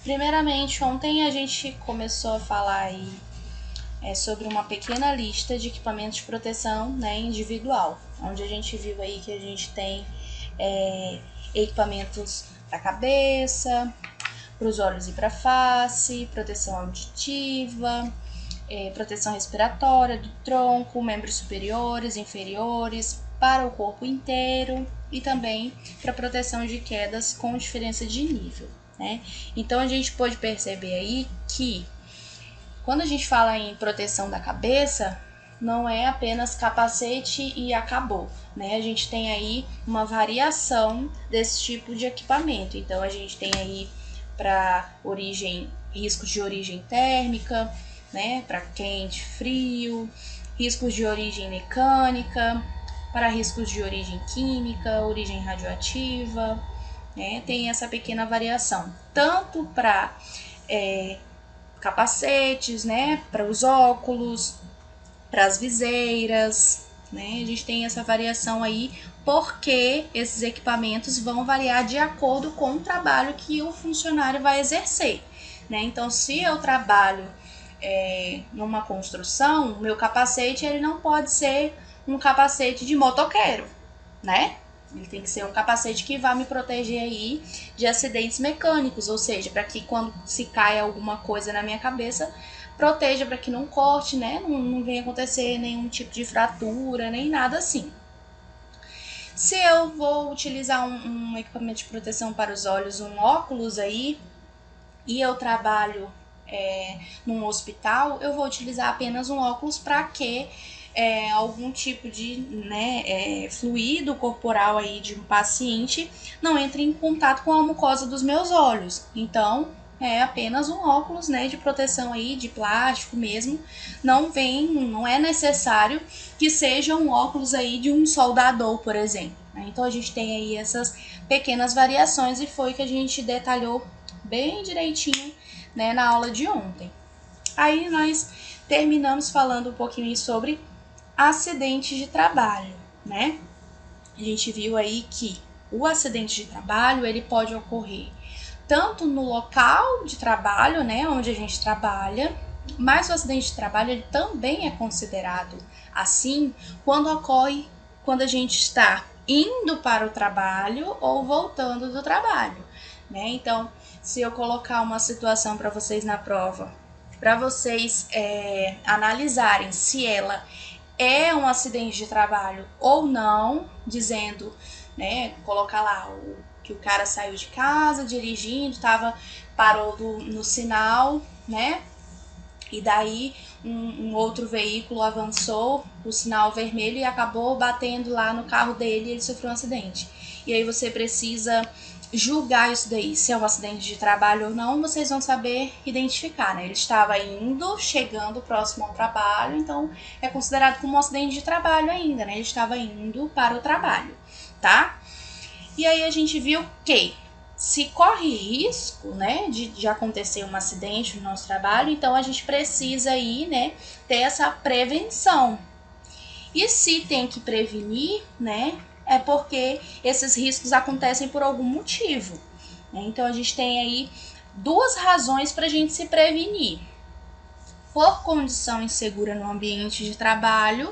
Primeiramente, ontem a gente começou a falar aí sobre uma pequena lista de equipamentos de proteção, né, individual, onde a gente viu aí que a gente tem equipamentos para a cabeça, para os olhos e para a face, proteção auditiva, proteção respiratória do tronco, membros superiores, inferiores, para o corpo inteiro e também para proteção de quedas com diferença de nível, né? Então a gente pode perceber aí que quando a gente fala em proteção da cabeça, não é apenas capacete e acabou, né? A gente tem aí uma variação desse tipo de equipamento. Então a gente tem aí para riscos de origem térmica, né? Para quente, frio, riscos de origem mecânica, para riscos de origem química, origem radioativa, né? Tem essa pequena variação, tanto para capacetes, né? Para os óculos, para as viseiras, né? A gente tem essa variação aí porque esses equipamentos vão variar de acordo com o trabalho que o funcionário vai exercer, né? Então, se eu trabalho numa construção, meu capacete ele não pode ser um capacete de motoqueiro, né? Ele tem que ser um capacete que vai me proteger aí de acidentes mecânicos, ou seja, para que quando se caia alguma coisa na minha cabeça, proteja para que não corte, né? Não venha acontecer nenhum tipo de fratura, nem nada assim. Se eu vou utilizar um equipamento de proteção para os olhos, um óculos aí, e eu trabalho num hospital, eu vou utilizar apenas um óculos para que algum tipo de fluido corporal aí de um paciente não entre em contato com a mucosa dos meus olhos. Então, é apenas um óculos, né, de proteção aí, de plástico mesmo. Não é necessário que seja um óculos aí de um soldador, por exemplo. Então, a gente tem aí essas pequenas variações e foi que a gente detalhou bem direitinho, né, na aula de ontem. Aí nós terminamos falando um pouquinho sobre acidentes de trabalho, né? A gente viu aí que o acidente de trabalho ele pode ocorrer tanto no local de trabalho, né, onde a gente trabalha, mas o acidente de trabalho ele também é considerado assim quando ocorre quando a gente está indo para o trabalho ou voltando do trabalho, né? Então, se eu colocar uma situação para vocês na prova, para vocês analisarem se ela é um acidente de trabalho ou não, dizendo, né, colocar lá que o cara saiu de casa dirigindo, parou no sinal, né, e daí um outro veículo avançou o sinal vermelho e acabou batendo lá no carro dele e ele sofreu um acidente. E aí você precisa julgar isso daí, se é um acidente de trabalho ou não, vocês vão saber identificar, né? Ele estava chegando próximo ao trabalho, então é considerado como um acidente de trabalho ainda, né? Ele estava indo para o trabalho, tá? E aí a gente viu que se corre risco, né, de acontecer um acidente no nosso trabalho, então a gente precisa aí, né, ter essa prevenção. E se tem que prevenir, né, é porque esses riscos acontecem por algum motivo. Então a gente tem aí duas razões para a gente se prevenir: por condição insegura no ambiente de trabalho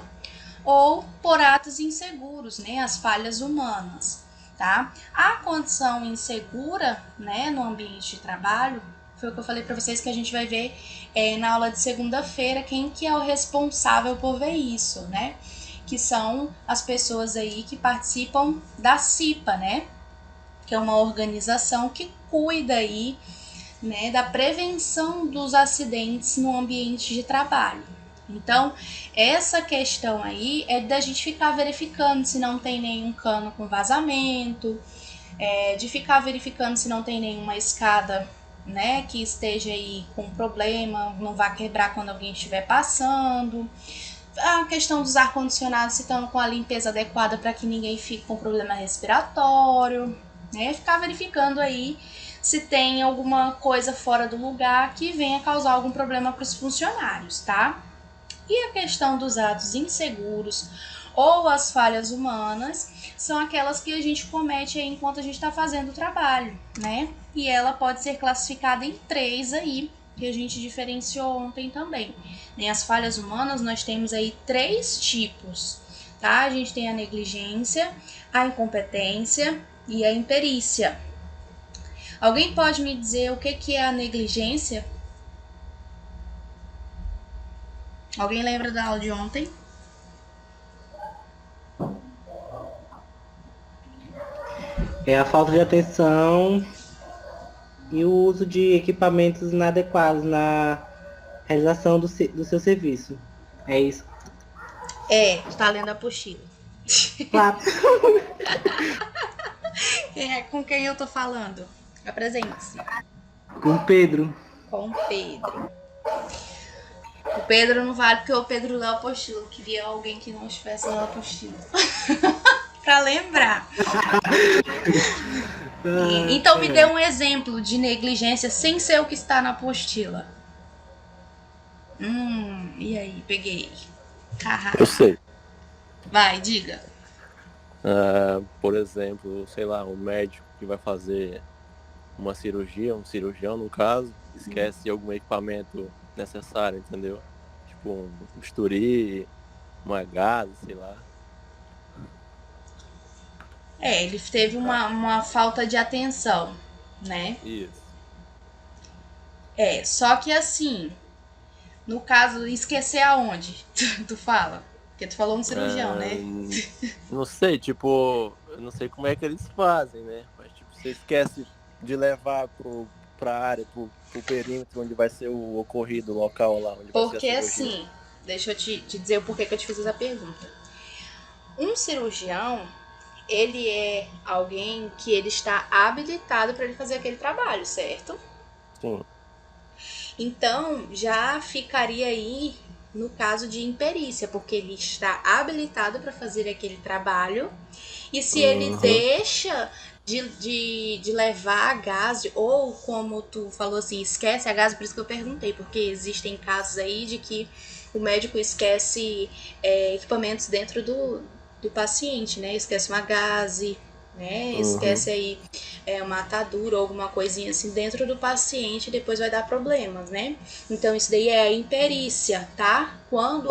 ou por atos inseguros, né, as falhas humanas. Tá? A condição insegura, né, no ambiente de trabalho, foi o que eu falei para vocês que a gente vai ver na aula de segunda-feira quem que é o responsável por ver isso, né? Que são as pessoas aí que participam da CIPA, né? Que é uma organização que cuida aí, né, da prevenção dos acidentes no ambiente de trabalho. Então, essa questão aí é da gente ficar verificando se não tem nenhum cano com vazamento, de ficar verificando se não tem nenhuma escada, né, que esteja aí com problema, não vai quebrar quando alguém estiver passando. A questão dos ar-condicionados, se estão com a limpeza adequada para que ninguém fique com problema respiratório, né, ficar verificando aí se tem alguma coisa fora do lugar que venha causar algum problema para os funcionários, tá? E a questão dos atos inseguros Ou as falhas humanas são aquelas que a gente comete aí enquanto a gente está fazendo o trabalho, né? E ela pode ser classificada em 3 aí, que a gente diferenciou ontem também. As falhas humanas, nós temos aí 3 tipos, tá? A gente tem a negligência, a incompetência e a imperícia. Alguém pode me dizer o que é a negligência? Alguém lembra da aula de ontem? É a falta de atenção e o uso de equipamentos inadequados na realização do seu serviço. É isso. Tu tá lendo a apostila. Claro. Com quem eu tô falando? Apresente-se. Com Pedro. Com o Pedro. O Pedro não vale porque o Pedro leu a apostila. Eu queria alguém que não estivesse lendo a apostila. Pra lembrar. Então me dê um exemplo de negligência sem ser o que está na apostila. E aí? Peguei. Eu sei. Vai, diga. Por exemplo, sei lá, um médico que vai fazer uma cirurgia, um cirurgião no caso, esquece algum equipamento necessário, entendeu? Tipo um bisturi, uma gase, sei lá. Ele teve uma falta de atenção, né? Isso. Só que assim, no caso, esquecer aonde? Tu fala? Porque tu falou um cirurgião, né? Não sei, tipo, eu não sei como é que eles fazem, né? Mas tipo, você esquece de levar pra área, pro perímetro onde vai ser o ocorrido, o local lá onde vai ser a Porque cirurgia. assim, deixa eu te dizer o porquê que eu te fiz essa pergunta. Um cirurgião, ele é alguém que ele está habilitado para ele fazer aquele trabalho, certo? Sim. Então, já ficaria aí no caso de imperícia, porque ele está habilitado para fazer aquele trabalho. E se ele deixa de levar a gás, ou como tu falou assim, esquece a gás, por isso que eu perguntei, porque existem casos aí de que o médico esquece equipamentos dentro do paciente, né? Esquece uma gase, né? Esquece aí uma atadura ou alguma coisinha assim dentro do paciente, depois vai dar problemas, né? Então isso daí é a imperícia, tá? Quando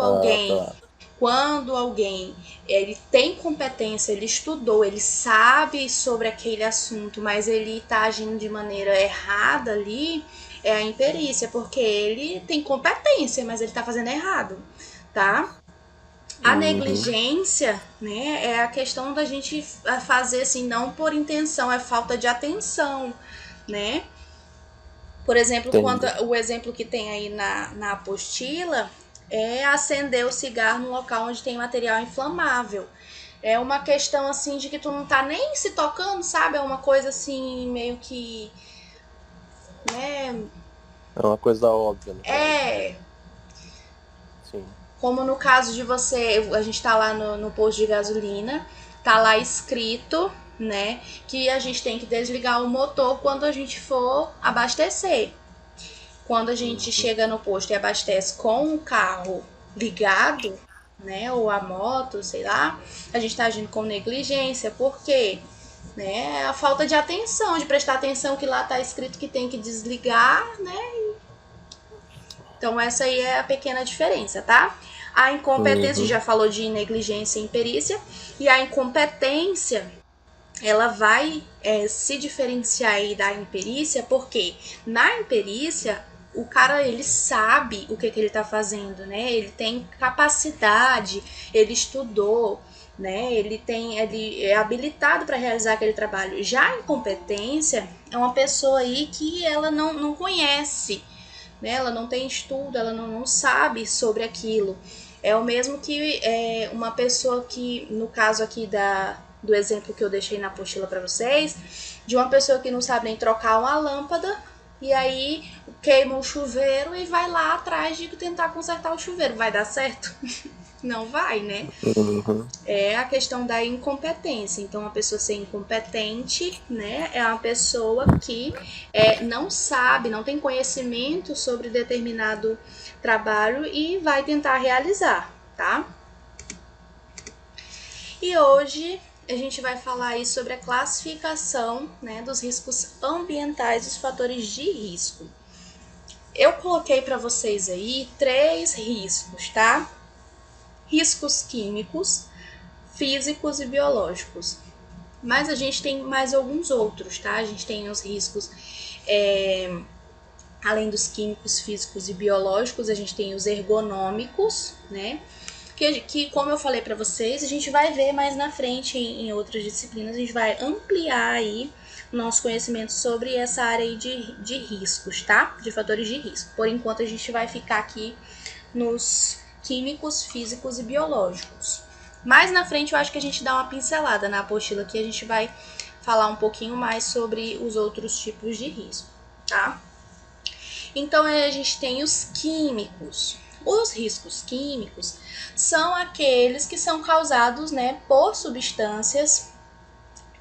alguém ele tem competência, ele estudou, ele sabe sobre aquele assunto, mas ele tá agindo de maneira errada ali, é a imperícia, porque ele tem competência, mas ele tá fazendo errado, tá? A negligência, né, é a questão da gente fazer assim, não por intenção, é falta de atenção, né? Por exemplo, quando o exemplo que tem aí na apostila é acender o cigarro no local onde tem material inflamável. É uma questão assim de que tu não tá nem se tocando, sabe? É uma coisa assim, meio que, né? É uma coisa óbvia, né? Sim. Como no caso de você, a gente tá lá no posto de gasolina, tá lá escrito, né, que a gente tem que desligar o motor quando a gente for abastecer. Quando a gente chega no posto e abastece com o carro ligado, né, ou a moto, sei lá, a gente tá agindo com negligência, porque né, a falta de atenção, de prestar atenção que lá tá escrito que tem que desligar, né? Então essa aí é a pequena diferença, tá? A incompetência, já falou de negligência e imperícia, e a incompetência, ela vai se diferenciar aí da imperícia, porque na imperícia, o cara, ele sabe o que ele tá fazendo, né? Ele tem capacidade, ele estudou, né? Ele é habilitado para realizar aquele trabalho. Já a incompetência é uma pessoa aí que ela não conhece, né? Ela não tem estudo, ela não sabe sobre aquilo. É o mesmo que uma pessoa que, no caso aqui do exemplo que eu deixei na apostila para vocês, de uma pessoa que não sabe nem trocar uma lâmpada e aí queima o chuveiro e vai lá atrás de tentar consertar o chuveiro. Vai dar certo? Não vai, né? É a questão da incompetência. Então, uma pessoa ser incompetente, né, é uma pessoa que não sabe, não tem conhecimento sobre determinado trabalho e vai tentar realizar, tá? E hoje a gente vai falar aí sobre a classificação, né, dos riscos ambientais e os fatores de risco. Eu coloquei para vocês aí 3 riscos, tá? Riscos químicos, físicos e biológicos. Mas a gente tem mais alguns outros, tá? A gente tem os riscos, além dos químicos, físicos e biológicos, a gente tem os ergonômicos, né? Que como eu falei para vocês, a gente vai ver mais na frente em outras disciplinas, a gente vai ampliar aí o nosso conhecimento sobre essa área aí de riscos, tá? De fatores de risco. Por enquanto a gente vai ficar aqui nos químicos, físicos e biológicos. Mais na frente eu acho que a gente dá uma pincelada na apostila que a gente vai falar um pouquinho mais sobre os outros tipos de risco, tá? Então a gente tem os químicos. Os riscos químicos são aqueles que são causados, né, por substâncias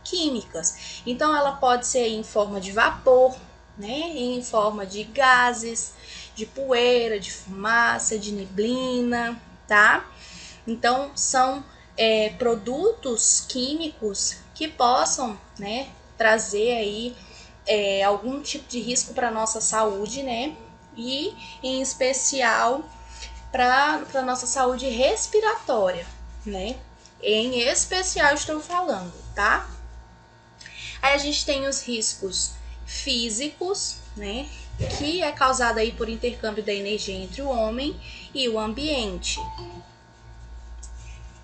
químicas. Então ela pode ser em forma de vapor, né, em forma de gases, de poeira, de fumaça, de neblina, tá? Então são produtos químicos que possam, né, trazer aí algum tipo de risco para nossa saúde, né? E em especial para a nossa saúde respiratória, né? Em especial estou falando, tá? Aí a gente tem os riscos físicos, né? Que é causado aí por intercâmbio da energia entre o homem e o ambiente.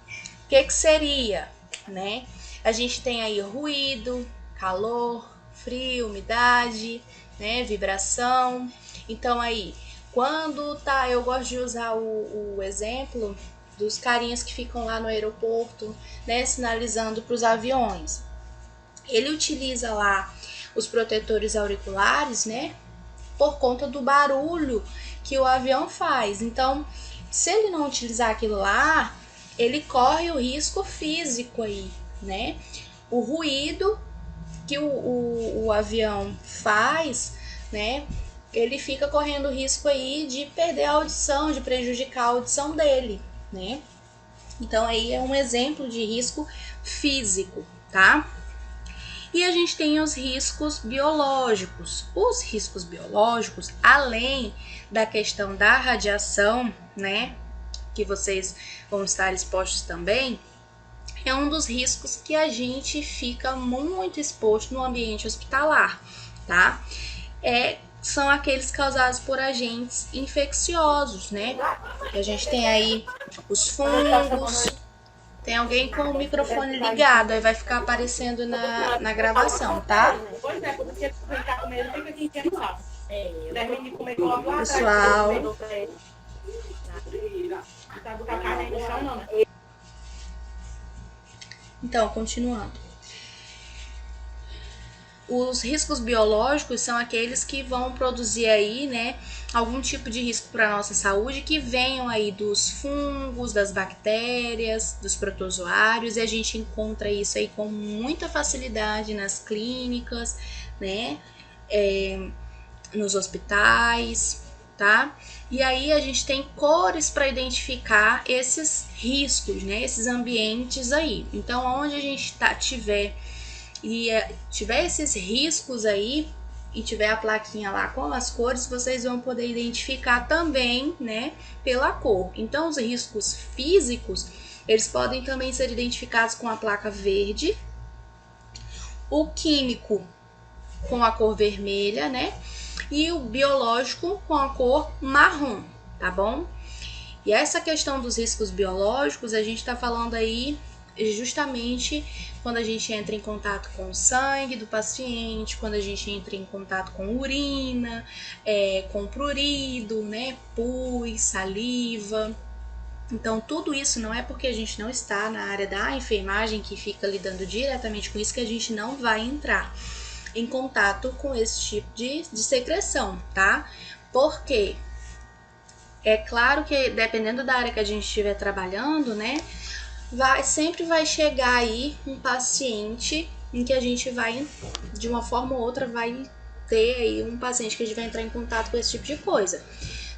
O que seria, né? A gente tem aí ruído, calor, frio, umidade, né? Vibração. Então aí, quando eu gosto de usar o exemplo dos carinhas que ficam lá no aeroporto, né? Sinalizando para os aviões. Ele utiliza lá os protetores auriculares, né? Por conta do barulho que o avião faz. Então, se ele não utilizar aquilo lá, ele corre o risco físico aí, né? O ruído que o avião faz, né? Ele fica correndo o risco aí de perder a audição, de prejudicar a audição dele, né? Então aí é um exemplo de risco físico, tá? E a gente tem os riscos biológicos. Os riscos biológicos, além da questão da radiação, né? Que vocês vão estar expostos também, é um dos riscos que a gente fica muito exposto no ambiente hospitalar, tá? São aqueles causados por agentes infecciosos, né? A gente tem aí os fungos. Tem alguém com o microfone ligado, aí vai ficar aparecendo na gravação, tá? Pessoal. Então, continuando. Os riscos biológicos são aqueles que vão produzir aí, né, algum tipo de risco para a nossa saúde que venham aí dos fungos, das bactérias, dos protozoários, e a gente encontra isso aí com muita facilidade nas clínicas, né, nos hospitais, tá? E aí a gente tem cores para identificar esses riscos, né, esses ambientes aí. Então, onde a gente tiver esses riscos aí e tiver a plaquinha lá com as cores, vocês vão poder identificar também, né, pela cor. Então, os riscos físicos, eles podem também ser identificados com a placa verde, o químico com a cor vermelha, né, e o biológico com a cor marrom, tá bom? E essa questão dos riscos biológicos, a gente tá falando aí justamente quando a gente entra em contato com o sangue do paciente, quando a gente entra em contato com urina, com prurido, né, pus, saliva. Então, tudo isso não é porque a gente não está na área da enfermagem que fica lidando diretamente com isso que a gente não vai entrar em contato com esse tipo de secreção, tá? Porque é claro que dependendo da área que a gente estiver trabalhando, né, sempre vai chegar aí um paciente em que a gente vai, de uma forma ou outra, vai ter aí um paciente que a gente vai entrar em contato com esse tipo de coisa.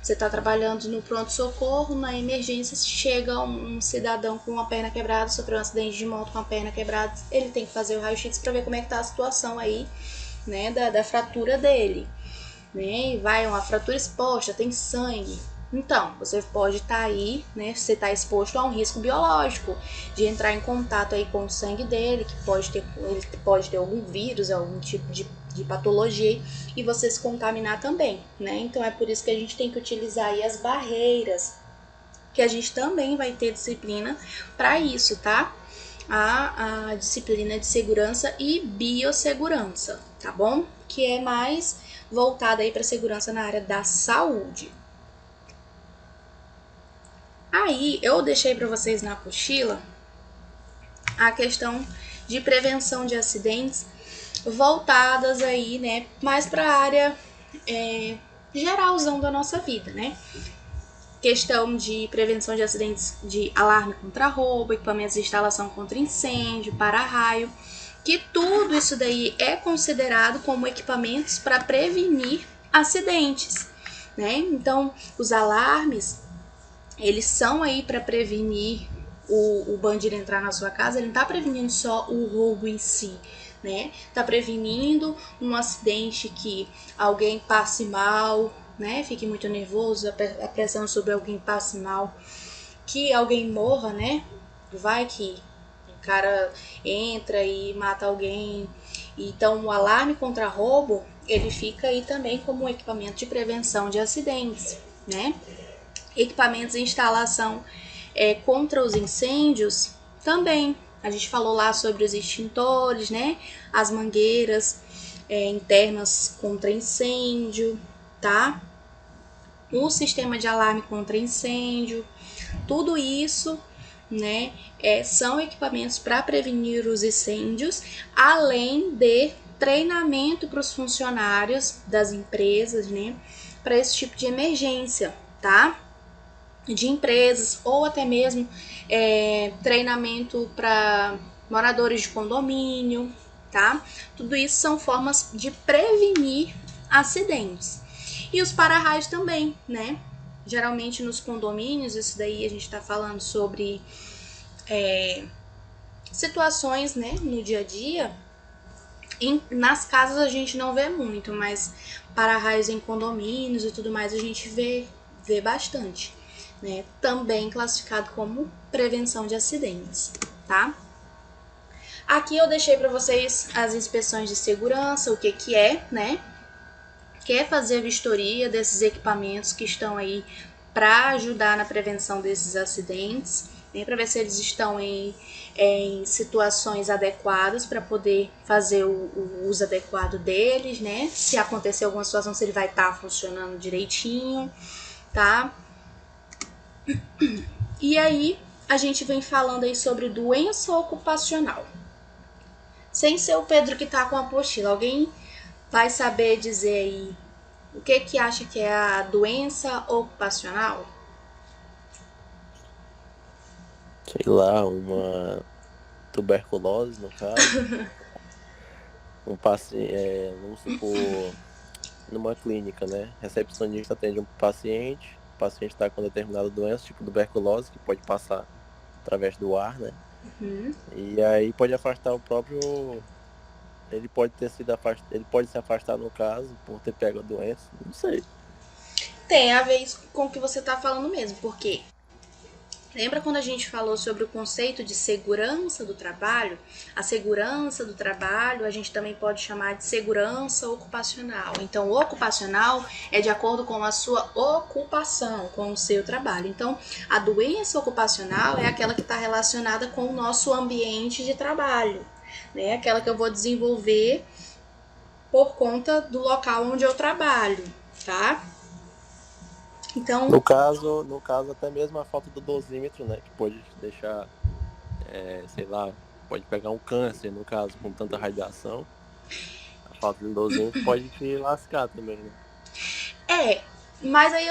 Você está trabalhando no pronto-socorro, na emergência, chega um cidadão com uma perna quebrada, sofreu um acidente de moto com a perna quebrada, ele tem que fazer o raio-x para ver como é que tá a situação aí, né, da fratura dele, né? Vai uma fratura exposta, tem sangue. Então, você pode estar aí, né? Você está exposto a um risco biológico de entrar em contato aí com o sangue dele, que ele pode ter algum vírus, algum tipo de patologia, e você se contaminar também, né? Então é por isso que a gente tem que utilizar aí as barreiras, que a gente também vai ter disciplina para isso, tá? A disciplina de segurança e biossegurança, tá bom? Que é mais voltada aí para segurança na área da saúde. Aí eu deixei para vocês na apostila a questão de prevenção de acidentes voltadas aí, né, mais para a área geralzão da nossa vida, né? Questão de prevenção de acidentes de alarme contra roubo, equipamentos de instalação contra incêndio, para-raio, que tudo isso daí é considerado como equipamentos para prevenir acidentes, né? Então, os alarmes, eles são aí para prevenir o bandido entrar na sua casa. Ele não está prevenindo só o roubo em si, né? Tá prevenindo um acidente, que alguém passe mal, né? Fique muito nervoso, a pressão sobre alguém passe mal, que alguém morra, né? Vai que o cara entra e mata alguém. Então, o alarme contra roubo, ele fica aí também como um equipamento de prevenção de acidentes, né? Equipamentos de instalação contra os incêndios também. A gente falou lá sobre os extintores, né? As mangueiras internas contra incêndio, tá? O sistema de alarme contra incêndio, tudo isso, né? São equipamentos para prevenir os incêndios, além de treinamento para os funcionários das empresas, né? Para esse tipo de emergência, tá? De empresas, ou até mesmo treinamento para moradores de condomínio, tá? Tudo isso são formas de prevenir acidentes. E os para-raios também, né? Geralmente nos condomínios, isso daí a gente está falando sobre situações, né, no dia a dia. Nas casas a gente não vê muito, mas para-raios em condomínios e tudo mais a gente vê bastante, né? Também classificado como prevenção de acidentes, tá? Aqui eu deixei para vocês as inspeções de segurança, o que é, né? Que é fazer a vistoria desses equipamentos que estão aí para ajudar na prevenção desses acidentes, né? Para ver se eles estão em situações adequadas para poder fazer o uso adequado deles, né? Se acontecer alguma situação, se ele vai estar funcionando direitinho, tá? E aí, a gente vem falando aí sobre doença ocupacional. Sem ser o Pedro que tá com a apostila, alguém vai saber dizer aí o que acha que é a doença ocupacional? Sei lá, uma tuberculose, no caso. Um paciente, vamos supor, numa clínica, né? Recepcionista atende um paciente, o paciente está com determinada doença, tipo tuberculose, que pode passar através do ar, né? Uhum. E aí pode afastar o próprio. Ele pode ter sido afastado, ele pode se afastar no caso, por ter pego a doença, não sei. Tem a ver isso com o que você tá falando mesmo, porque lembra quando a gente falou sobre o conceito de segurança do trabalho? A segurança do trabalho a gente também pode chamar de segurança ocupacional. Então, o ocupacional é de acordo com a sua ocupação, com o seu trabalho. Então, a doença ocupacional é aquela que está relacionada com o nosso ambiente de trabalho, né? Aquela que eu vou desenvolver por conta do local onde eu trabalho, tá? Então, No caso, até mesmo a falta do dosímetro, né? Que pode deixar, sei lá, pode pegar um câncer, no caso, com tanta radiação. A falta de dosímetro pode te lascar também, né? Mas aí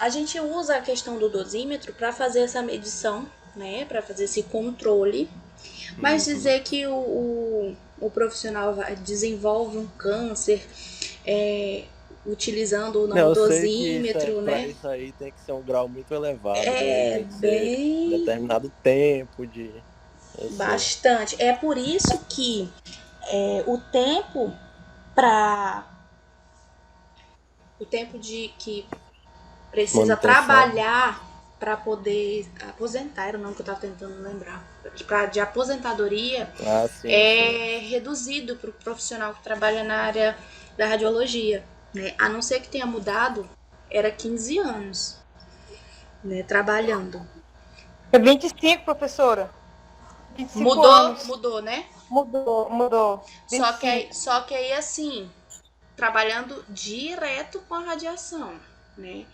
a gente usa a questão do dosímetro para fazer essa medição, né? Para fazer esse controle. Mas dizer que o profissional desenvolve um câncer, utilizando ou não Não, o eu sei que dosímetro, para né? isso aí tem que ser um grau muito elevado, né? E É tem que ser bem determinado tempo de. Eu sei. bastante. É por isso que o tempo para o tempo de que precisa Manutenção. trabalhar para poder aposentar, era o nome que eu estava tentando lembrar, de aposentadoria, Ah, sim, sim. é reduzido para o profissional que trabalha na área da radiologia, né? A não ser que tenha mudado, era 15 anos, né, trabalhando. É 25, professora. 25 Mudou, anos. mudou, né? Mudou. Só que aí assim, trabalhando direto com a radiação, né?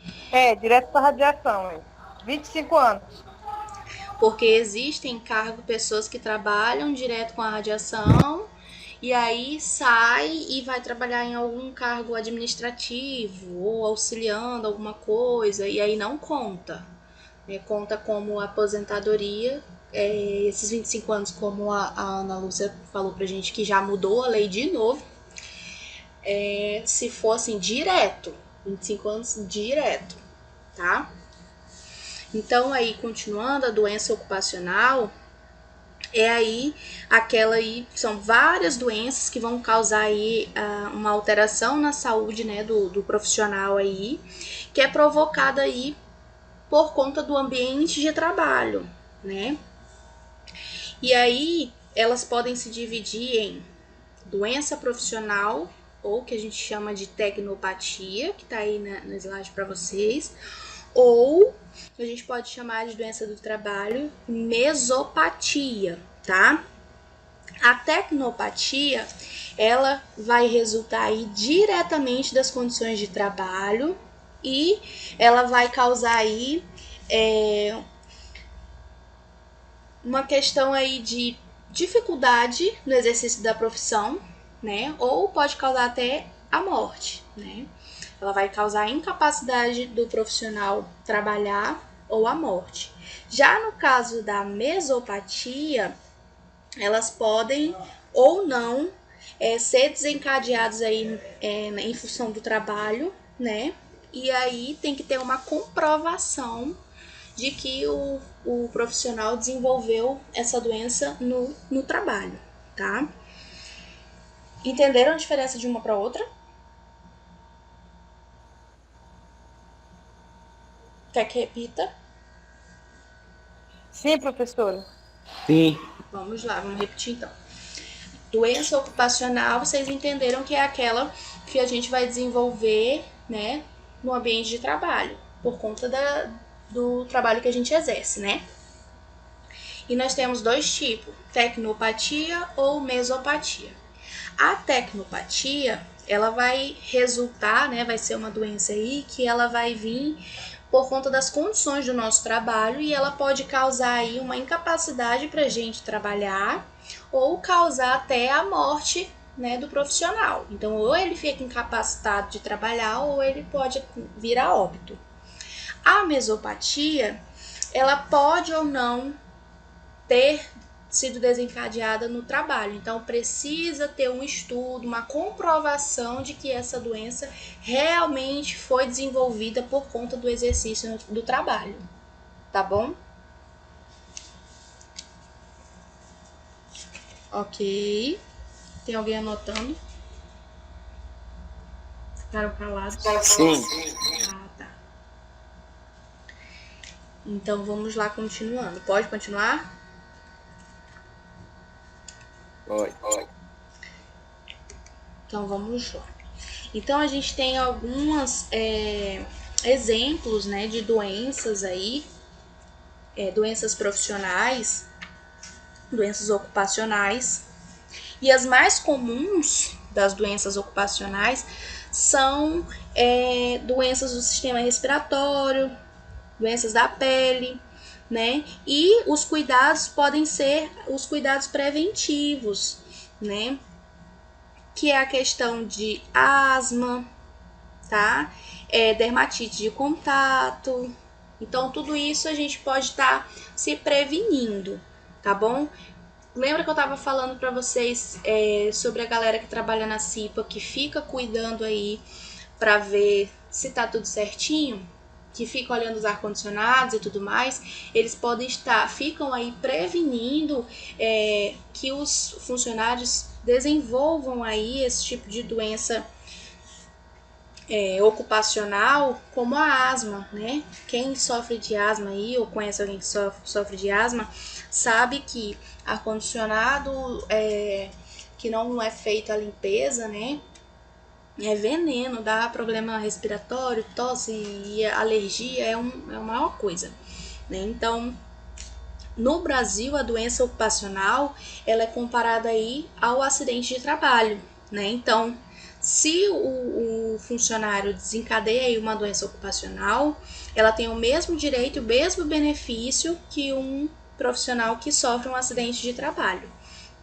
Direto para radiação, 25 anos. Porque existem pessoas que trabalham direto com a radiação e aí sai e vai trabalhar em algum cargo administrativo ou auxiliando alguma coisa e aí não conta, né? Conta como aposentadoria. Esses 25 anos, como a Ana Lúcia falou pra gente, que já mudou a lei de novo, se for assim, direto, 25 anos direto, tá? Então aí, continuando, a doença ocupacional é aí aquela aí, são várias doenças que vão causar aí uma alteração na saúde, né, do profissional aí, que é provocada aí por conta do ambiente de trabalho, né? E aí elas podem se dividir em doença profissional, ou que a gente chama de tecnopatia, que tá aí no slide para vocês, ou a gente pode chamar de doença do trabalho, mesopatia, tá? A tecnopatia, ela vai resultar aí diretamente das condições de trabalho e ela vai causar aí uma questão aí de dificuldade no exercício da profissão, né? Ou pode causar até a morte, né? Ela vai causar a incapacidade do profissional trabalhar ou a morte. Já no caso da mesopatia, elas podem ou não ser desencadeadas aí em função do trabalho, né? E aí tem que ter uma comprovação de que o profissional desenvolveu essa doença no trabalho, tá? Entenderam a diferença de uma para outra? Quer que repita? Sim, professora. Sim, Vamos lá, vamos repetir então. Doença ocupacional, vocês entenderam que é aquela que a gente vai desenvolver, né, no ambiente de trabalho, por conta do trabalho que a gente exerce, né? E nós temos dois tipos, tecnopatia ou mesopatia. A tecnopatia, ela vai resultar, né, vai ser uma doença aí que ela vai vir por conta das condições do nosso trabalho e ela pode causar aí uma incapacidade para a gente trabalhar ou causar até a morte, né, do profissional. Então, ou ele fica incapacitado de trabalhar ou ele pode vir a óbito. A mesopatia, ela pode ou não ter sido desencadeada no trabalho. Então, precisa ter um estudo, uma comprovação de que essa doença realmente foi desenvolvida por conta do exercício do trabalho. Tá bom? Ok. Tem alguém anotando? Ficaram calados? Sim. Ah, tá. Então, vamos lá continuando. Pode continuar? Oi. Então, vamos lá. Então, a gente tem alguns exemplos, né, de doenças aí, doenças profissionais, doenças ocupacionais. E as mais comuns das doenças ocupacionais são doenças do sistema respiratório, doenças da pele, né? E os cuidados podem ser os cuidados preventivos, né? Que é a questão de asma, tá? Dermatite de contato. Então, tudo isso a gente pode estar se prevenindo, tá bom? Lembra que eu tava falando para vocês sobre a galera que trabalha na CIPA, que fica cuidando aí para ver se tá tudo certinho, que fica olhando os ar-condicionados e tudo mais, eles ficam aí prevenindo que os funcionários desenvolvam aí esse tipo de doença ocupacional, como a asma, né? Quem sofre de asma aí, ou conhece alguém que sofre de asma, sabe que ar-condicionado que não é feita a limpeza, né? É veneno, dá problema respiratório, tosse e alergia é a maior coisa, né? Então, no Brasil, a doença ocupacional ela é comparada aí ao acidente de trabalho, né? Então, se o funcionário desencadeia aí uma doença ocupacional, ela tem o mesmo direito, o mesmo benefício que um profissional que sofre um acidente de trabalho,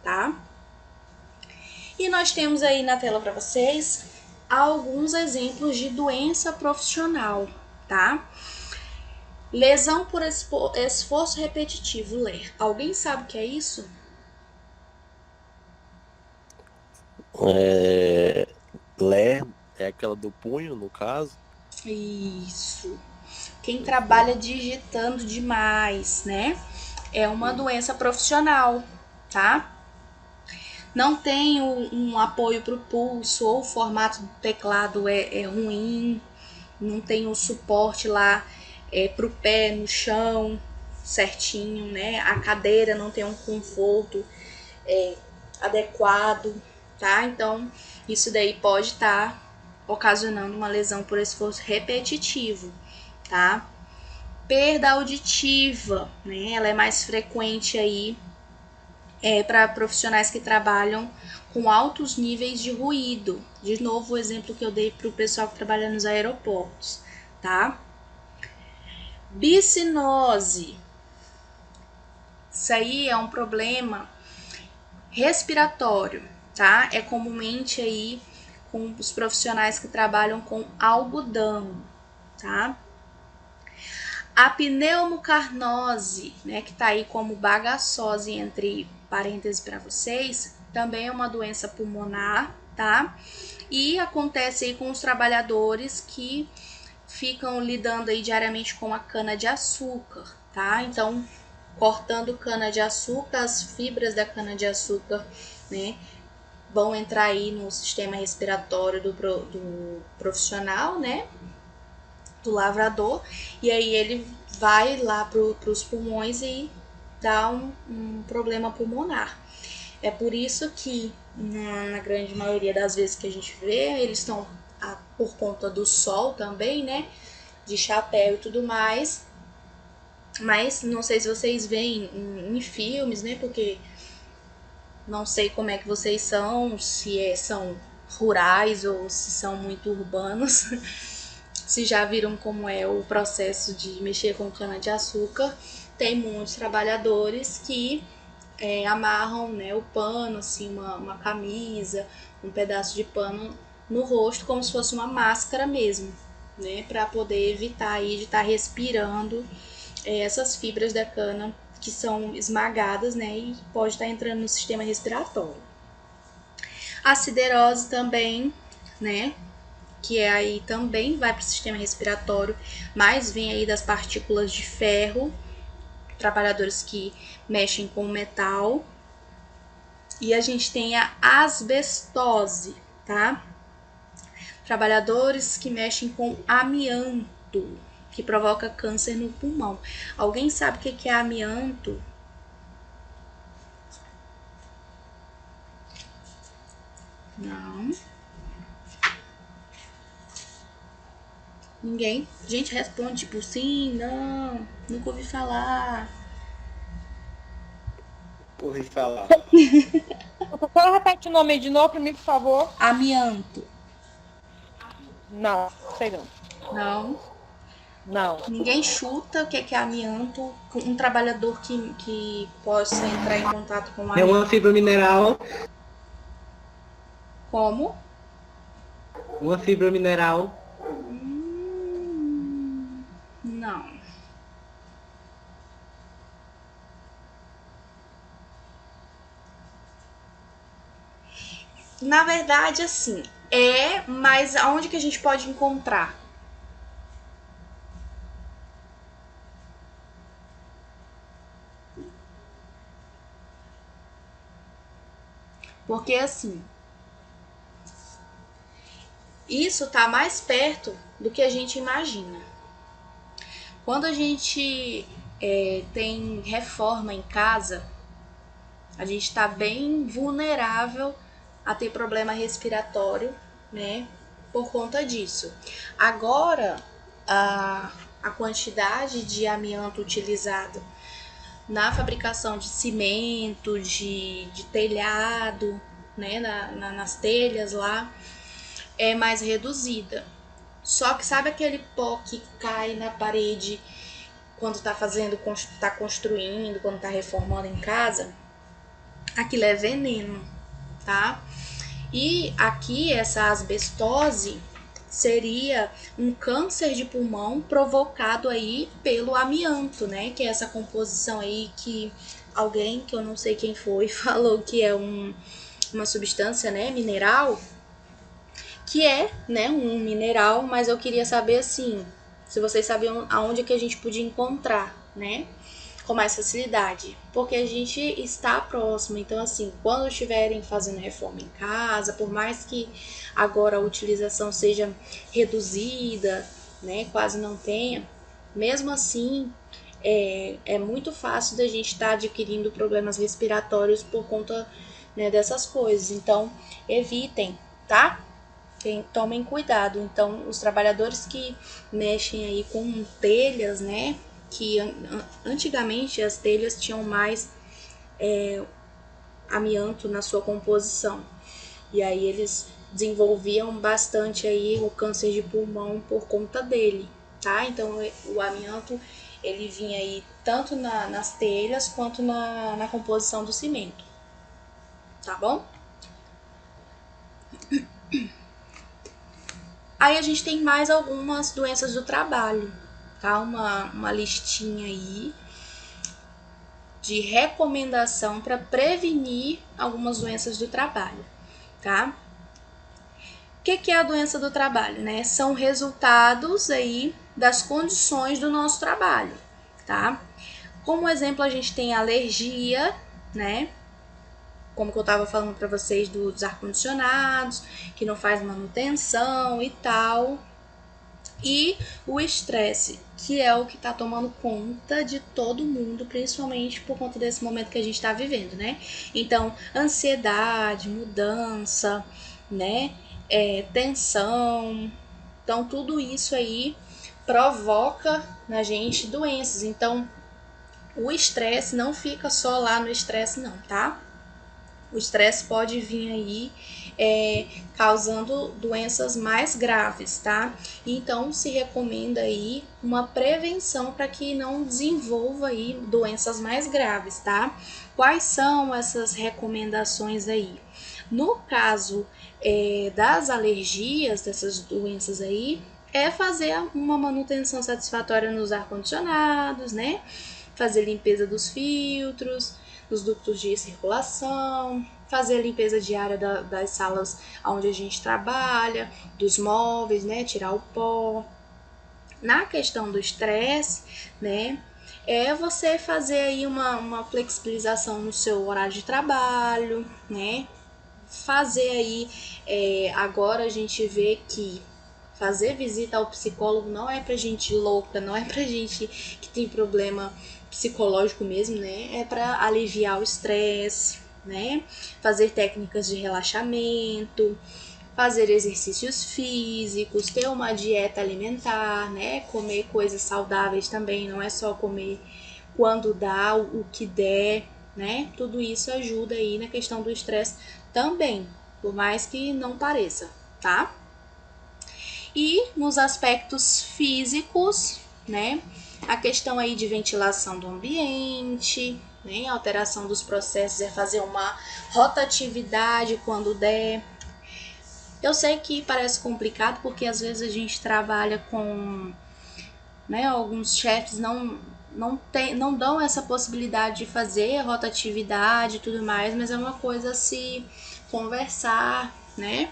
tá? E nós temos aí na tela para vocês alguns exemplos de doença profissional, tá? Lesão por esforço repetitivo, LER. Alguém sabe o que é isso? LER é aquela do punho, no caso. Isso. Quem trabalha digitando demais, né? É uma doença profissional, tá? Não tem um apoio para o pulso, ou o formato do teclado é ruim, não tem o suporte lá para o pé no chão certinho, né? A cadeira não tem um conforto adequado, tá? Então, isso daí pode estar ocasionando uma lesão por esforço repetitivo, tá? Perda auditiva, né? Ela é mais frequente aí para profissionais que trabalham com altos níveis de ruído. De novo, o exemplo que eu dei para o pessoal que trabalha nos aeroportos, tá? Bicinose. Isso aí é um problema respiratório, tá? É comumente aí com os profissionais que trabalham com algodão, tá? A pneumocarnose, né, que tá aí como bagaçose entre parênteses para vocês, também é uma doença pulmonar, tá? E acontece aí com os trabalhadores que ficam lidando aí diariamente com a cana de açúcar, tá? Então, cortando cana de açúcar, as fibras da cana de açúcar, né, vão entrar aí no sistema respiratório do profissional, né, do lavrador, e aí ele vai lá para os pulmões e dá um problema pulmonar. É por isso que, na grande maioria das vezes que a gente vê, eles estão por conta do sol também, né, de chapéu e tudo mais. Mas não sei se vocês veem em filmes, né, porque não sei como é que vocês são, se são rurais ou se são muito urbanos. Se já viram como é o processo de mexer com cana-de-açúcar, tem muitos trabalhadores que amarram, né, o pano, assim, uma camisa, um pedaço de pano no rosto, como se fosse uma máscara mesmo, né, para poder evitar aí de estar respirando essas fibras da cana que são esmagadas, né, e pode estar entrando no sistema respiratório. A siderose também, né, que aí também vai para o sistema respiratório, mas vem aí das partículas de ferro, trabalhadores que mexem com metal. E a gente tem a asbestose, tá? Trabalhadores que mexem com amianto, que provoca câncer no pulmão. Alguém sabe o que é amianto? Não. Ninguém? Gente, responde tipo sim, não, nunca ouvi falar. Ouvi falar. Só repete o nome aí de novo para mim, por favor. Amianto. Não, sei não. Não. Não. Ninguém chuta o que é amianto. Um trabalhador que possa entrar em contato com É amianto. uma fibra mineral. Como? Uma fibra mineral. Não. Na verdade, assim, Mas aonde que a gente pode encontrar? Porque assim, isso tá mais perto do que a gente imagina. Quando a gente tem reforma em casa, a gente está bem vulnerável a ter problema respiratório, né? Por conta disso. Agora, a quantidade de amianto utilizado na fabricação de cimento, de telhado, né? Nas telhas lá, é mais reduzida. Só que sabe aquele pó que cai na parede quando tá construindo, quando tá reformando em casa? Aquilo é veneno, tá? E aqui essa asbestose seria um câncer de pulmão provocado aí pelo amianto, né? Que é essa composição aí que alguém, que eu não sei quem foi, falou que é uma substância, né, mineral, que é, né, um mineral, mas eu queria saber, assim, se vocês sabiam aonde que a gente podia encontrar, né, com mais facilidade, porque a gente está próximo, então, assim, quando estiverem fazendo reforma em casa, por mais que agora a utilização seja reduzida, né, quase não tenha, mesmo assim, é muito fácil da gente estar adquirindo problemas respiratórios por conta, né, dessas coisas, então, evitem, tá? Tomem cuidado. Então, os trabalhadores que mexem aí com telhas, né? Que antigamente as telhas tinham mais amianto na sua composição. E aí eles desenvolviam bastante aí o câncer de pulmão por conta dele, tá? Então, o amianto, ele vinha aí tanto nas telhas quanto na composição do cimento, tá bom? Aí a gente tem mais algumas doenças do trabalho, tá? Uma listinha aí de recomendação para prevenir algumas doenças do trabalho, tá? O que é a doença do trabalho, né? São resultados aí das condições do nosso trabalho, tá? Como exemplo, a gente tem alergia, né? Como que eu estava falando para vocês dos ar-condicionados, que não faz manutenção e tal. E o estresse, que é o que está tomando conta de todo mundo, principalmente por conta desse momento que a gente está vivendo, né? Então, ansiedade, mudança, né? Tensão. Então, tudo isso aí provoca na gente doenças. Então, o estresse não fica só lá no estresse, não, tá? O estresse pode vir aí causando doenças mais graves, tá? Então se recomenda aí uma prevenção para que não desenvolva aí doenças mais graves, tá? Quais são essas recomendações aí? No caso das alergias, dessas doenças aí, é fazer uma manutenção satisfatória nos ar-condicionados, né? Fazer limpeza dos filtros, dos ductos de circulação, fazer a limpeza diária das salas onde a gente trabalha, dos móveis, né, tirar o pó. Na questão do estresse, né, é você fazer aí uma flexibilização no seu horário de trabalho, né, fazer aí, agora a gente vê que fazer visita ao psicólogo não é pra gente louca, não é pra gente que tem problema psicológico mesmo, né? É para aliviar o estresse, né? Fazer técnicas de relaxamento, fazer exercícios físicos, ter uma dieta alimentar, né? Comer coisas saudáveis também, não é só comer quando dá, o que der, né? Tudo isso ajuda aí na questão do estresse também, por mais que não pareça, tá? E nos aspectos físicos, né? A questão aí de ventilação do ambiente, né? Alteração dos processos, é fazer uma rotatividade quando der. Eu sei que parece complicado porque às vezes a gente trabalha com, né, alguns chefes não dão essa possibilidade de fazer rotatividade e tudo mais, mas é uma coisa a se conversar, né?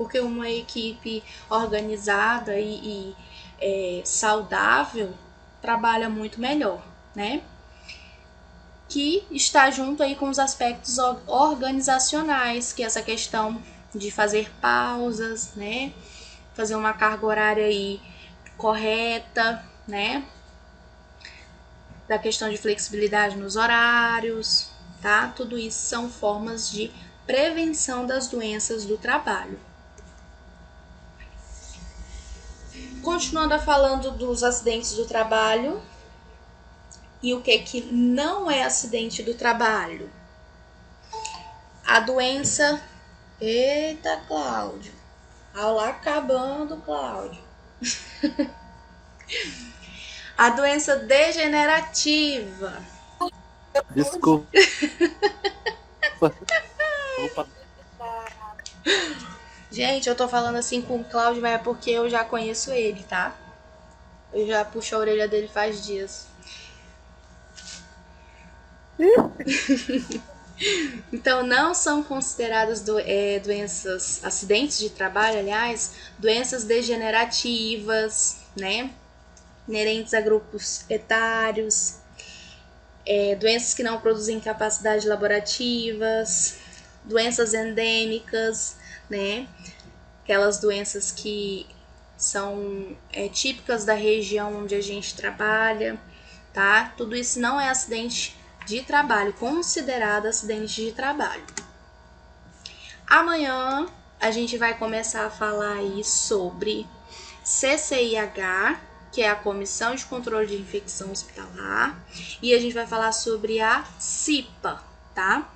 porque uma equipe organizada e saudável trabalha muito melhor, né? Que está junto aí com os aspectos organizacionais, que é essa questão de fazer pausas, né? Fazer uma carga horária aí correta, né? Da questão de flexibilidade nos horários, tá? Tudo isso são formas de prevenção das doenças do trabalho. Continuando falando dos acidentes do trabalho, e o que não é acidente do trabalho? A doença... Eita, Cláudio. Aula acabando, Cláudio. A doença degenerativa. Desculpa. Gente, eu tô falando assim com o Cláudio, mas é porque eu já conheço ele, tá? Eu já puxo a orelha dele faz dias. Então, não são consideradas doenças, acidentes de trabalho, aliás, doenças degenerativas, né? Inerentes a grupos etários, doenças que não produzem capacidade laborativas, doenças endêmicas, né? Aquelas doenças que são típicas da região onde a gente trabalha, tá? Tudo isso não é acidente de trabalho, considerado acidente de trabalho. Amanhã a gente vai começar a falar aí sobre CCIH, que é a Comissão de Controle de Infecção Hospitalar, e a gente vai falar sobre a CIPA, tá?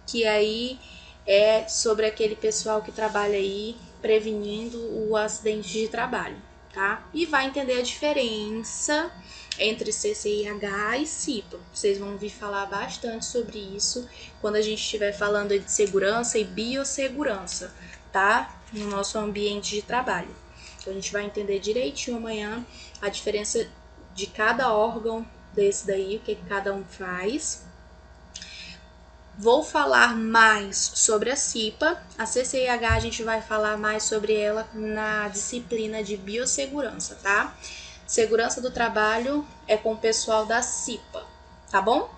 Que aí é sobre aquele pessoal que trabalha aí prevenindo o acidente de trabalho, tá? E vai entender a diferença entre CCIH e CIPA. Vocês vão ouvir falar bastante sobre isso quando a gente estiver falando de segurança e biossegurança, tá? No nosso ambiente de trabalho. Então a gente vai entender direitinho amanhã a diferença de cada órgão desse daí, o que cada um faz. Vou falar mais sobre a CIPA. A CCIH a gente vai falar mais sobre ela na disciplina de biossegurança, tá? Segurança do trabalho é com o pessoal da CIPA, tá bom?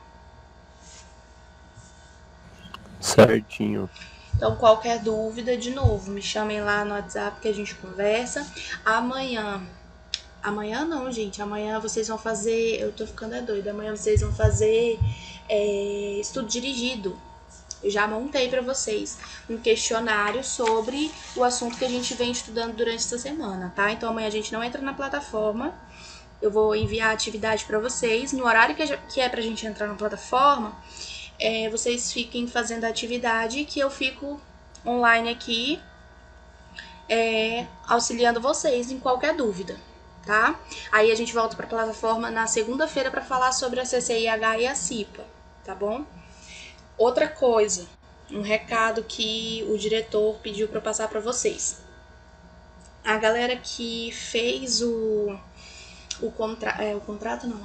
Certinho. Então, qualquer dúvida, de novo, me chamem lá no WhatsApp que a gente conversa. Amanhã não, gente. Amanhã vocês vão fazer... Eu tô ficando doida. Amanhã vocês vão fazer estudo dirigido. Eu já montei para vocês um questionário sobre o assunto que a gente vem estudando durante essa semana, tá? Então amanhã a gente não entra na plataforma. Eu vou enviar a atividade para vocês. No horário que é pra gente entrar na plataforma, vocês fiquem fazendo a atividade que eu fico online aqui, auxiliando vocês em qualquer dúvida, tá? Aí a gente volta para a plataforma na segunda-feira para falar sobre a CCIH e a CIPA, tá bom? Outra coisa, um recado que o diretor pediu para passar para vocês. A galera que fez a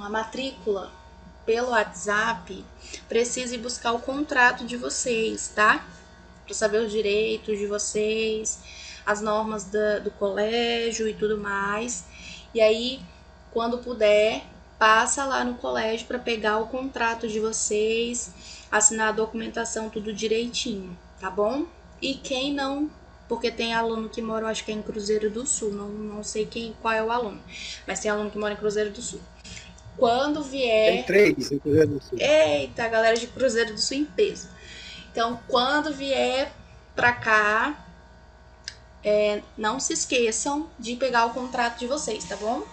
matrícula pelo WhatsApp precisa ir buscar o contrato de vocês, tá? Para saber os direitos de vocês, as normas do colégio e tudo mais. E aí, quando puder, passa lá no colégio para pegar o contrato de vocês, assinar a documentação tudo direitinho, tá bom? E quem não, porque tem aluno que mora, eu acho que é em Cruzeiro do Sul, não sei qual é o aluno, mas tem aluno que mora em Cruzeiro do Sul. Quando vier... Tem 3 em Cruzeiro do Sul. Eita, galera de Cruzeiro do Sul em peso. Então, quando vier pra cá, não se esqueçam de pegar o contrato de vocês, tá bom?